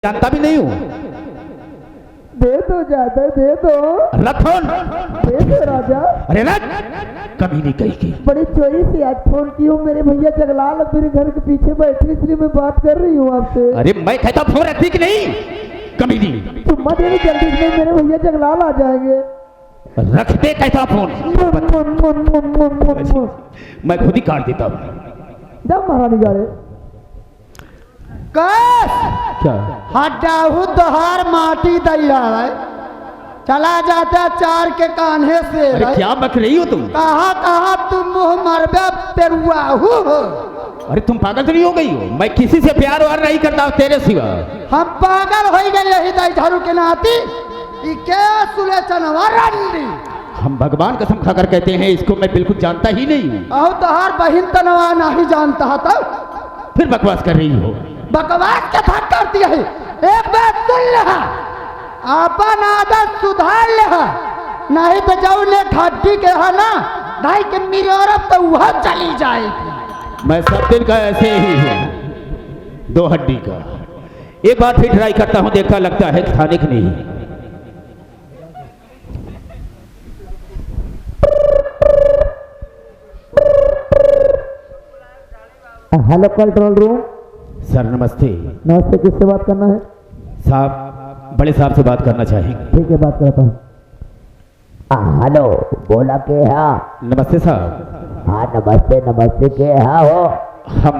जानता भी नहीं हूँ। दे दो ज्यादा दे दो। रख फोन। दे दो राजा। अरे रख, कभी नहीं कही की। बड़ी चोरी से आज फोन की हूँ। मेरे भैया जगलाल मेरे घर के पीछे बैठे इसलिए मैं बात कर रही हूँ आपसे। अरे मैं कहता फोन रखती कि नहीं, कभी नहीं। तुम मत ये जल्दी से, मेरे भैया जगलाल आ जाएंगे। रख दे कहता फोन। मैं खुद ही काट देता हूँ। जब महारानी जा रहे क्या हटाऊ दोहार माटी दैया है, चला जाता चार के कान्हे से। अरे क्या बक रही हो तुम? कहा तुम मुँह मरबे पेरुआ हो। अरे तुम पागल तो नहीं हो गई हो? मैं किसी से प्यार वार नहीं करता हूँ तेरे सिवा। हम पागल हो गए यही दाई झाड़ू के नाती। हम भगवान कसम खाकर कहते हैं इसको मैं बिल्कुल जानता ही नहीं हूँ। और तोहार बहिन तनवा नहीं जानता है तो फिर बकवास कर रही हो। बकवास क्या था करती है? एक बात सुन ले, अपन आदत सुधार ले, नहीं तो जाऊ ले खड्डी के है ना ढाई के मिरोरब तो वह चली जाएगी। मैं सब दिन का ऐसे ही हूँ, दो हड्डी का। एक बार फिर ट्राई करता हूँ, देखा लगता है स्थानिक नहीं। Hello control room. सर नमस्ते। नमस्ते, किससे बात करना है? साहब, बड़े साहब से बात करना चाहेंगे। ठीक है, बात करता हूँ। हेलो, बोला के है? नमस्ते साहब। हाँ नमस्ते, नमस्ते के है हो? हम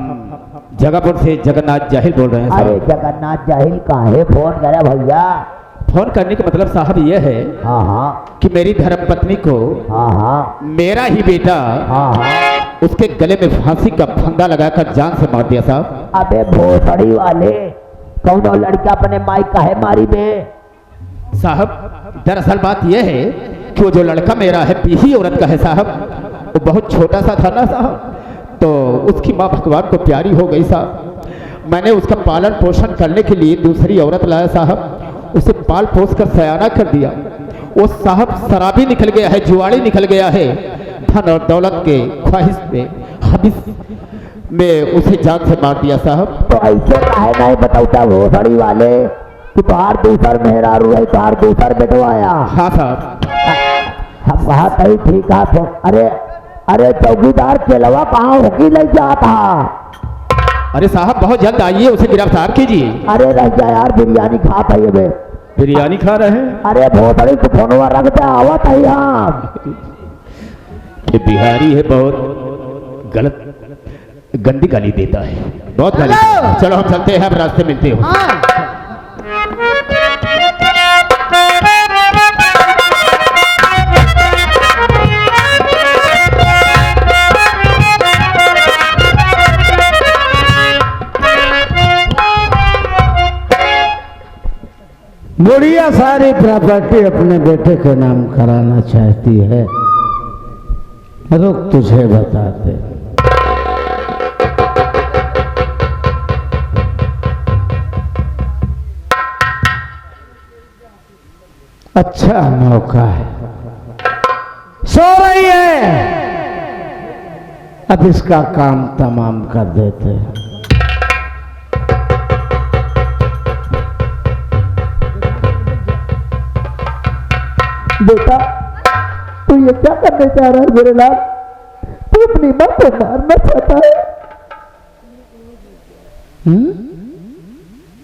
जगहपुर से जगन्नाथ जाहिल बोल रहे हैं अरे साहब। जगन्नाथ जाहिल काहे फोन करे भैया? फोन करने का मतलब साहब ये है हाँ कि मेरी धर्म पत्नी को मेरा ही बेटा उसके गले में फांसी का फंदा लगाकर जान से मार दिया साहब। अबे भोसड़ी वाले, कौनो लड़का अपने माई काहे मारी में? साहब दरअसल बात यह है कि वो जो लड़का मेरा है पीही औरत का है साहब, वो बहुत छोटा सा था ना साहब, तो उसकी माँ भगवान को प्यारी हो गई साहब। मैंने उसका पालन पोषण करने के लिए दूसरी औरत लाया साहब, उसे पाल पोस कर सयाना कर दिया। वो साहब शराबी निकल गया है, जुआड़ी निकल गया है। धन और दौलत के ख्वाहिश में हबिस में उसे जान से मार दिया साहब। तो ऐसे काहे नहीं बताऊता भोसड़ी वाले कि तुहार दूसर मेहरारू है, तुहार दूसर बेटवाया? हाँ साहब। हम बात ही ठीक है। तो अरे चौकीदार के अलावा कहाँ होगी ले जाता? अरे साहब बहुत जल्द आइए, उसे गिरफ्तार कीजिए। अरे रह जा यार, बिरयानी खा पाइए बे। बिरयानी खा रहे हैं? अरे भोसड़ी तू फोनवा रख दे, आवत है यहाँ। ये बिहारी है, बहुत गलत गंदी गाली देता है, बहुत गाली। चलो हम चलते हैं, अब रास्ते मिलते हो। बुढ़िया सारी प्रॉपर्टी अपने बेटे के नाम कराना चाहती है। रुक, तुझे बताते। अच्छा मौका है, सो रही है, अब इसका काम तमाम कर देते हैं। बेटा तू ये क्या करने जा रहा है मेरे लाल? तू अपनी माँ को मारना चाहता है?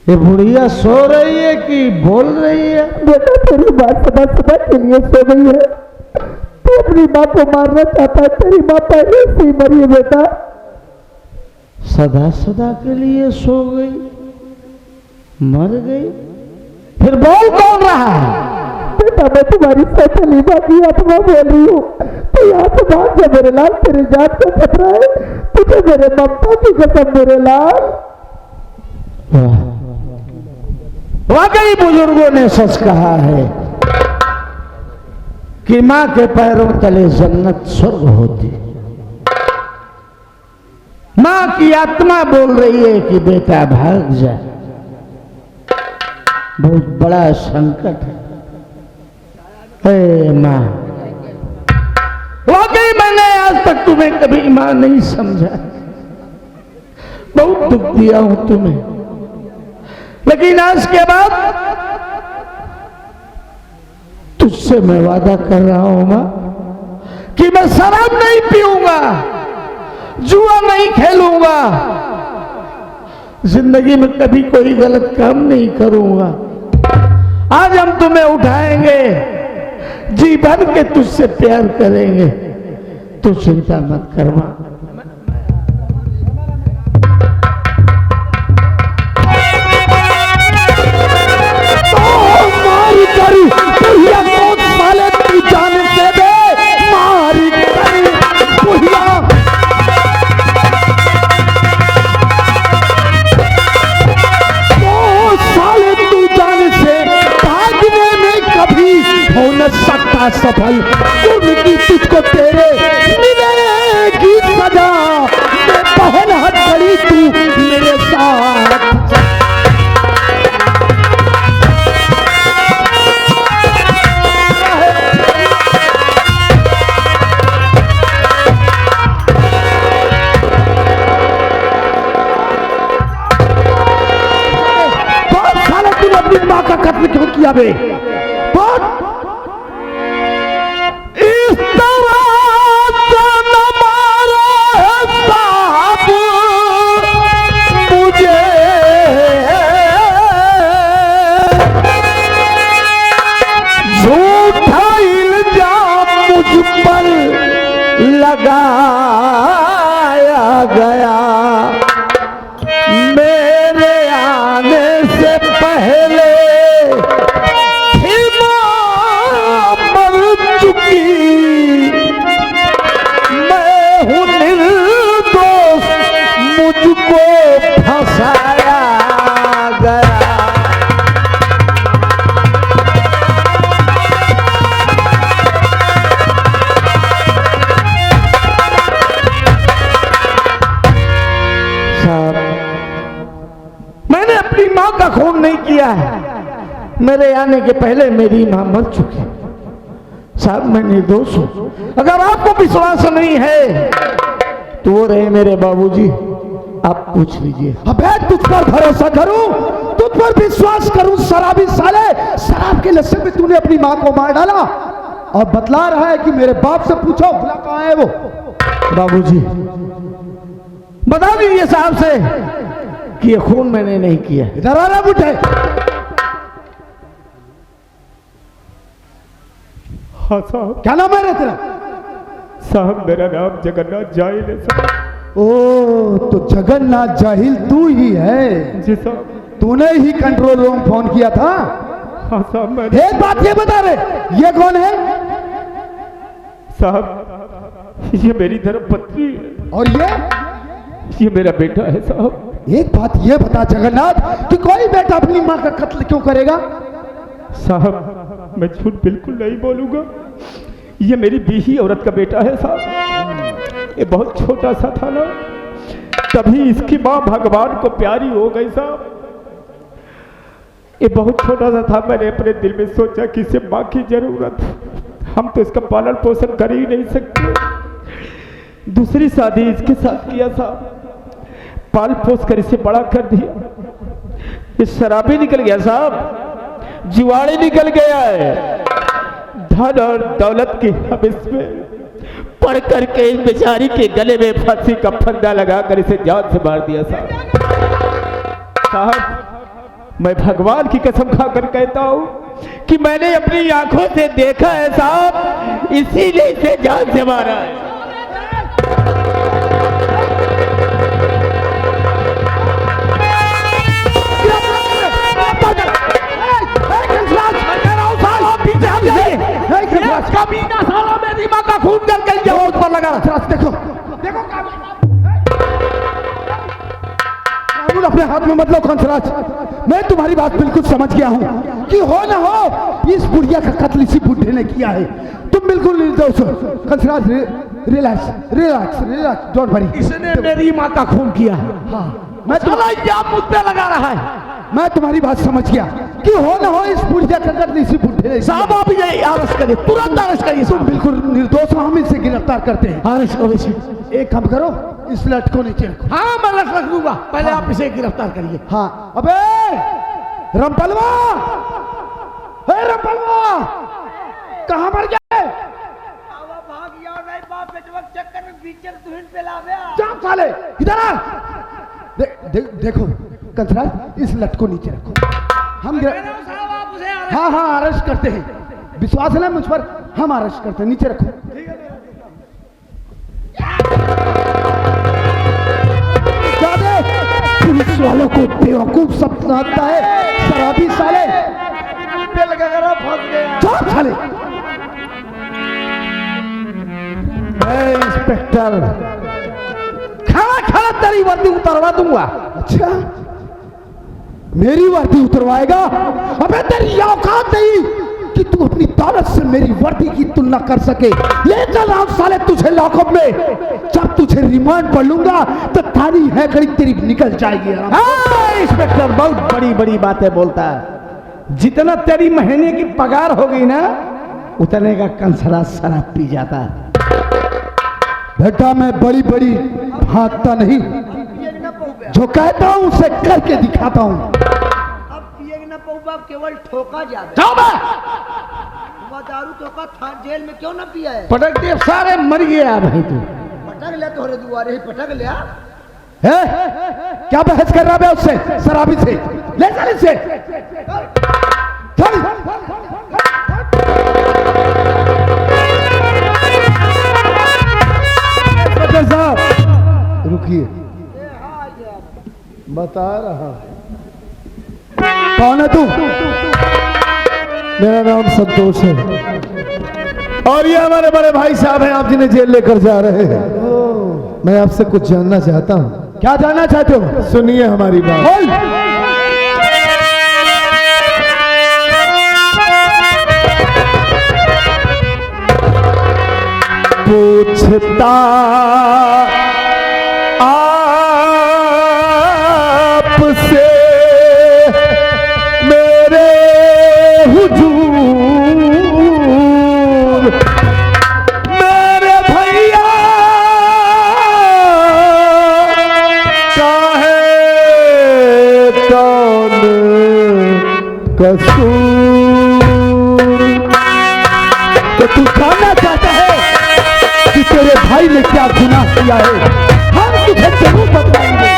ये बुढ़िया सो रही है कि बोल रही है? बेटा तेरी माँ सदा सदा के लिए सो गई है, तू अपनी माँ को मारना चाहता है। तेरी माँ पहले से ही मरी है बेटा। सदा सदा के लिए सो गई, मर गई? फिर बोल कौन रहा है? बेटा मैं तुम्हारी सौतेली माँ की आत्मा बोल रही हूँ। तो यहाँ से भाग जा मेरे लाल, तेरी जान को खतरा है। तुझे मेरे ममता की कसम मेरे लाल। वाकई बुजुर्गों ने सच कहा है कि मां के पैरों तले जन्नत स्वर्ग होती। मां की आत्मा बोल रही है कि बेटा भाग जा, बहुत बड़ा संकट है। मां, वाकई मैंने आज तक तुम्हें कभी मां नहीं समझा, बहुत दुख दिया हूं तुम्हें, लेकिन आज के बाद तुझसे मैं वादा कर रहा हूं मां कि मैं शराब नहीं पीऊंगा, जुआ नहीं खेलूंगा, जिंदगी में कभी कोई गलत काम नहीं करूंगा। आज हम तुम्हें उठाएंगे, जी भर के तुझसे प्यार करेंगे, तू चिंता मत करवा। सफल उनकी तुझको तेरे मिलेगी सजा, मैं पहल हट खड़ी तू मेरे साथ। बहुत साले तूने अपनी माँ का कत्ल क्यों किया बे? लगाया गया मेरे आने से पहले मर चुकी, मैं हूँ निर्दोष, मुझको फंसाया गया। मैंने अपनी मां का खून नहीं किया है, मेरे आने के पहले मेरी मां मर चुकी। साहब मैं निर्दोष हूं। अगर आपको विश्वास नहीं है तो वो रहे मेरे बाबूजी, आप पूछ लीजिए। अबे तुझ पर भरोसा करूं, तुझ पर विश्वास करूं? शराबी साले, शराब के नशे में तूने अपनी मां को मार डाला और बतला रहा है कि मेरे बाप से पूछो भला कहां है वो। बाबूजी बता दीजिए साहब से कि ये खून मैंने नहीं किया। इधर आ रहा बुढ़े। हाँ साहब। क्या नाम है तेरा? साहब मेरा नाम जगन्नाथ जाहिल है साहब। ओ तो जगन्नाथ जाहिल तू ही है? जी साहब। तूने ही कंट्रोल रूम फोन किया था? हाँ साहब। मैंने एक बात ये बता रहे, ये कौन है? साहब ये मेरी धर्मपत्नी है। और ये मेरा बेटा है साहब। एक बात ये बता जगन्नाथ कि कोई बेटा अपनी मां का कत्ल क्यों करेगा? साहब मैं झूठ बिल्कुल नहीं बोलूंगा, ये मेरी बीही औरत का बेटा है साहब। ये बहुत छोटा सा था ना, तभी इसकी मां भगवान को प्यारी हो गई साहब। ये बहुत छोटा सा था, मैंने अपने दिल में सोचा कि इसे मां की जरूरत, हम तो इसका पालन पोषण कर ही नहीं सकते। दूसरी शादी इसके साथ किया साहब, पाल पोस कर इसे बड़ा कर दिया। ये शराबी निकल गया साहब, जुआड़ी निकल गया है। धन और दौलत की हविस में पढ़ करके इस बेचारी के गले में फांसी का फंदा लगाकर इसे जान से मार दिया साहब। मैं भगवान की कसम खाकर कहता हूँ कि मैंने अपनी आंखों से देखा है साहब, इसीलिए इसे जान से मारा है। कमीना साला मेरी मां का खून कर कहीं जाओ पर लगा। देखो देखो कानून अपने हाथ में मत लो कंसराज। मैं तुम्हारी बात बिल्कुल समझ गया हूँ कि हो ना हो इस बुढ़िया का कत्ल इसी बुढ़े ने किया है। तुम बिल्कुल निर्दोष हो Kansraj. Relax relax relax, don't worry. इसने मेरी मां का खून किया है। हाँ मैं साला इल्जाम मुझ पे लगा रहा है। मैं तुम्हारी बात समझ गया कि हो ना हो इस बुढ़िया का कत्ल इसी बुढ़े ने। साहब आप ये अरेस्ट करिए, तुरंत अरेस्ट करिए। तुम बिल्कुल निर्दोष हो, हम इसे गिरफ्तार करते हैं। अरेस्ट करिए। एक काम करो, इस लट को नीचे रखो। हाँ मैं रख दूंगा, पहले आप इसे गिरफ्तार करिए। हाँ अबे रंपलवा, हे रंपलवा, कहाँ मर गए? भाग यार नहीं बाप बेटवा चक्कर में बीच में तुहिन पे लावे जा साले, इधर आ। देखो कंसराज, इस लट को नीचे रखो। हम हाँ हाँ अरेस्ट करते हैं, विश्वास है ना मुझ पर, हम अरेस्ट करते हैं, नीचे रखो। पुलिस वालों को बेवकूफ समझता है, शराबी साले फंस गया। चल साले। इंस्पेक्टर, खड़ा खड़ा तेरी वर्दी उतरवा दूंगा। अच्छा, मेरी वर्दी उतरवाएगा? अबे तेरी औकात नहीं कि तू अपनी दौलत से मेरी वर्दी की तुलना कर सके। ले चल राम साले तुझे लॉकअप में, जब तुझे रिमांड पर लूंगा तो थारी है खड़ी तेरी निकल जाएगी। इंस्पेक्टर बहुत बड़ी बड़ी बातें बोलता है, जितना तेरी महीने की पगार हो गई ना उतने का कंसरा शराब पी जाता है। बेटा मैं बड़ी बड़ी भागता नहीं, जो कहता हूं उसे करके दिखाता हूं। अब पिएगा ना पौबा, केवल ठोका जावे। जाओ बे, दारू ठोका था जेल में क्यों ना पिया है? पटक दे, सारे मर गया भाई तू। पटक ले तोहरे दुआरे ही पटक लिया। है क्या बहस कर रहा है उससे, शराबी से? ले चल इसे, चल। साहब रुकिए, बता रहा। कौन है तू? मेरा नाम संतोष है और ये हमारे बड़े भाई साहब हैं, आप जिन्हें जेल लेकर जा रहे हैं। मैं आपसे कुछ जानना चाहता हूँ। क्या जानना चाहते हो? सुनिए हमारी बात। पूछता आपसे मेरे हुजूर, मेरे भैया काहे कौन कसूर? तो तू जानना चाहता है कि तेरे भाई ने क्या गुनाह किया है? हम तुझे जरूर बताएंगे।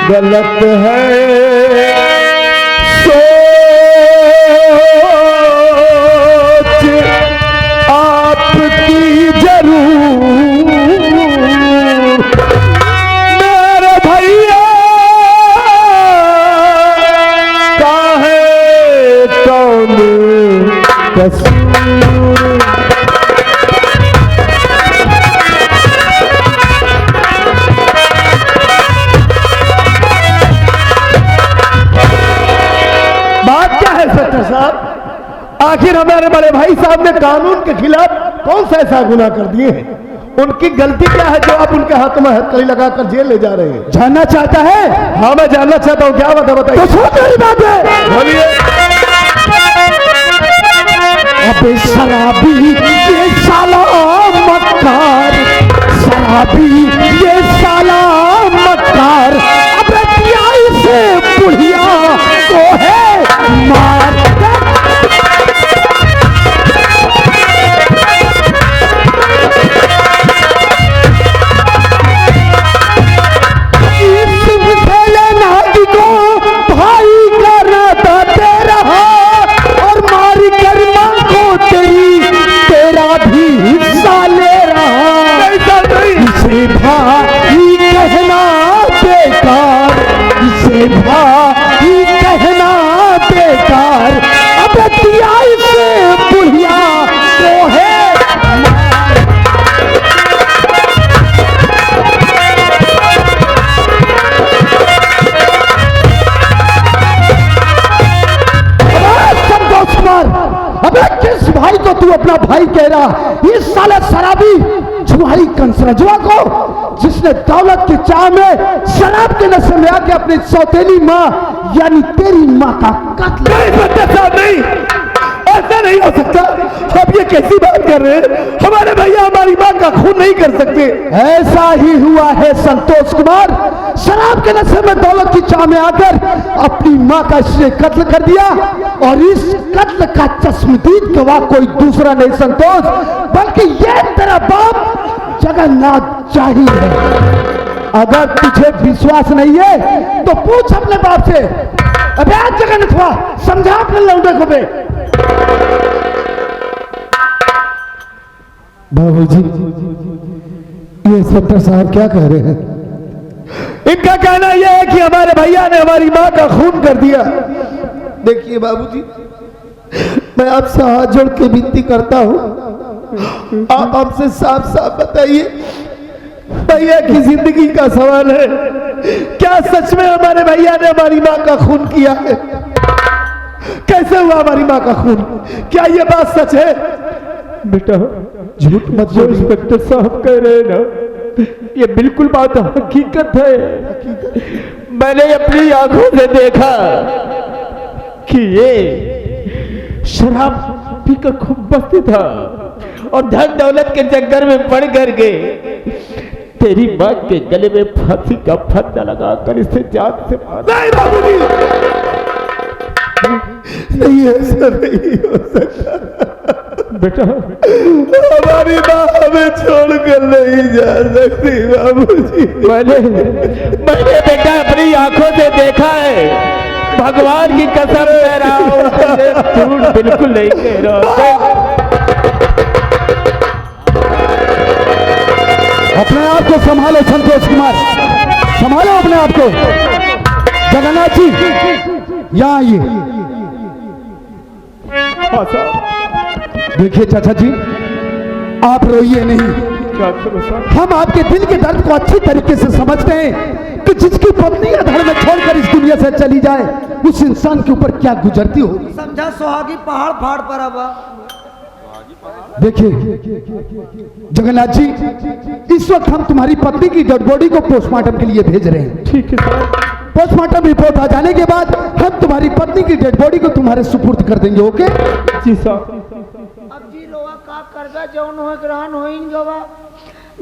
गलत है सोच आपकी जरूर, मेरे भैया काहे कौन कसूर? आखिर हमारे बड़े भाई साहब ने कानून के खिलाफ कौन सा ऐसा गुनाह कर दिए हैं? उनकी गलती क्या है जो आप उनके हाथों में हथकड़ी लगाकर जेल ले जा रहे हैं? जानना चाहता है? हाँ मैं जानना चाहता हूँ, क्या बात है बताइए। तो सुन मेरी बात है, बोलिए। अबे शराबी ये साला मक्कार, शराबी ये साला मक्कार, अबे प्याई से बुढ़िया को है मार। तू अपना भाई कह रहा, इस साले शराबी जुआरी कंसरजवा को, जिसने दौलत की चाह में शराब के नशे में आके अपनी सौतेली माँ यानी तेरी माँ का कत्ल। नहीं फतेह साहब, नहीं, ऐसा नहीं हो सकता। आप ये कैसी बात कर रहे हैं? हमारे भैया हमारी माँ का खून नहीं कर सकते। ऐसा ही हुआ है संतोष कुमार। शराब के नशे में दौलत की चाह में आकर अपनी माँ का इसने कत्ल कर दिया, और इस कत्ल का चश्मदीद गवाह कोई दूसरा नहीं संतोष, बल्कि ये तेरा बाप जगन्नाथ जाहिल है। अगर तुझे विश्वास नहीं है तो पूछ अपने बाप से। अबे आज जगन्नाथ हुआ, समझा अपने लौंडे को बे। बाबूजी, ये इंस्पेक्टर साहब क्या कह रहे हैं? इनका कहना यह है कि हमारे भैया ने हमारी माँ का खून कर दिया। देखिए बाबूजी, मैं आपसे हाथ जोड़ के विनती करता हूँ, आप हमसे साफ साफ बताइए, भैया की जिंदगी का सवाल है, क्या सच में हमारे भैया ने हमारी माँ का खून किया है? कैसे हुआ हमारी माँ का खून? क्या ये बात सच है? बेटा झूठ मत जो इंस्पेक्टर साहब कह रहे हैं ना, ये बिल्कुल बात हकीकत है। मैंने अपनी आंखों से देखा कि ये शराब पीकर खूब मस्ती था और धन दौलत के चक्कर में पड़ कर के तेरी माँ के गले में फांसी का फंदा लगाकर इसे जान से मारा। नहीं बाबूजी, नहीं, ऐसा नहीं हो सकता। बेटा हमारी माँ हमें छोड़कर नहीं जा सकती बाबूजी। मैंने बेटा अपनी आंखों से देखा है, भगवान की कसम कह रहा हूँ, झूठ बिल्कुल नहीं कह रहा। अपने आप को संभालो संतोष कुमार, संभालो अपने आप को। जगन्नाथ जी यहाँ आइए। हाँ साहब। देखिए चाचा जी, आप रोइए नहीं। क्या करो साहब? हम आपके दिल के दर्द को अच्छी तरीके से समझते हैं कि जिसकी पत्नी अधर में छोड़कर इस दुनिया से चली जाए, उस इंसान के ऊपर क्या गुजरती होगी। समझा सुहागी पहाड़ फाड़ पर। अब देखिए जगन्नाथ जी, इस वक्त हम तुम्हारी पत्नी की डेड बॉडी को पोस्टमार्टम के लिए भेज रहे हैं। ठीक है साहब। पोस्टमार्टम रिपोर्ट आ जाने के बाद हम तुम्हारी पत्नी की डेड बॉडी को तुम्हारे सुपुर्द कर देंगे। ओके जी साहब। अब जी लोहा का करगा जौन हो ग्रहण हो गवा,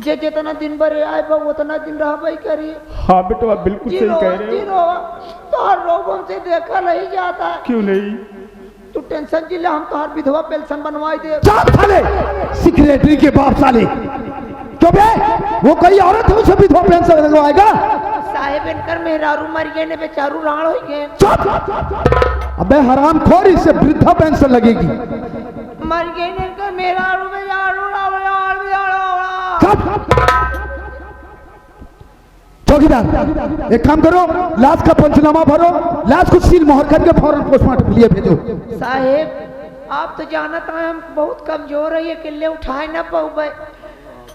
जे जितना दिन भर आए बा उतना दिन रहबई करी। हाँ बेटा आप बिल्कुल जी सही कह लोहा, रहे जी हो। लोहा, तो हर रोगों से देखा नहीं जाता। क्यों नहीं? तू टेंशन जिले, हम तो हर विधवा पेंशन बनवाई दे। चाप साले, सेक्रेटरी के बाप साले, क्यों बे? वो कोई औरत है उसे विधवा पेंशन लगवाएगा? साहेब इनकर मेहरारू मर गए ने, बेचारू राण हो गए। चुप! अबे हरामखोर, इससे वृद्धा पेंशन लगेगी। मर गए ने इनकर मेहरारू बेचारू चौकीदार एक काम करो, लाश का पंचनामा भरो, लाश को सील मोहर करके फौरन पोस्टमार्टम के लिए भेजो। साहेब आप तो जानते हैं हम बहुत कमजोर है, ये किले उठाए ना पाऊबे।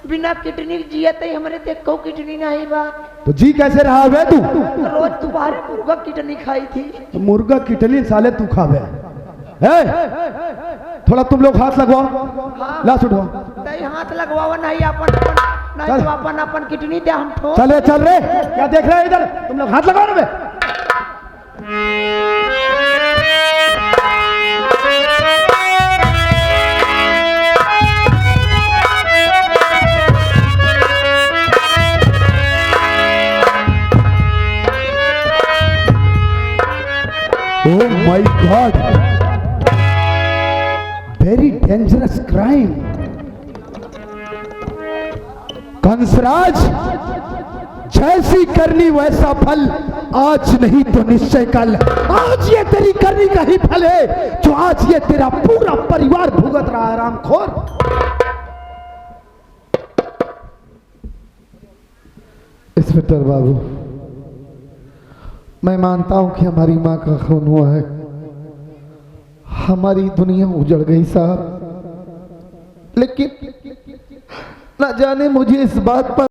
बिना किडनी जियत ही हमारे देखो किडनी नहीं बा। तो जी कैसे रहा है तू? रोज तुम्हारे मुर्गा किडनी खाई थी। तो मुर्गा किडनी साले तू खावे है? थोड़ा तुम लोग हाथ लगवाओ, हाँ। लाश उठवाओ। तई हाथ लगवावा नहीं, अपन नहीं तो अपन किडनी दे हम ठोक। चले चल रहे, क्या देख रहे हैं इधर? तुम लोग हाथ लगाओ ना बे। Oh my God! Very dangerous crime. Kansraj, जैसी करनी वैसा फल, आज नहीं तो निश्चय कल। आज ये तेरी करनी का ही फल है जो आज ये तेरा पूरा परिवार भुगत रहा है। रामखोर, इंस्पेक्टर बाबू, मैं मानता हूं कि हमारी माँ का खून हुआ है, हमारी दुनिया उजड़ गई साहब, लेकिन न जाने मुझे इस बात पर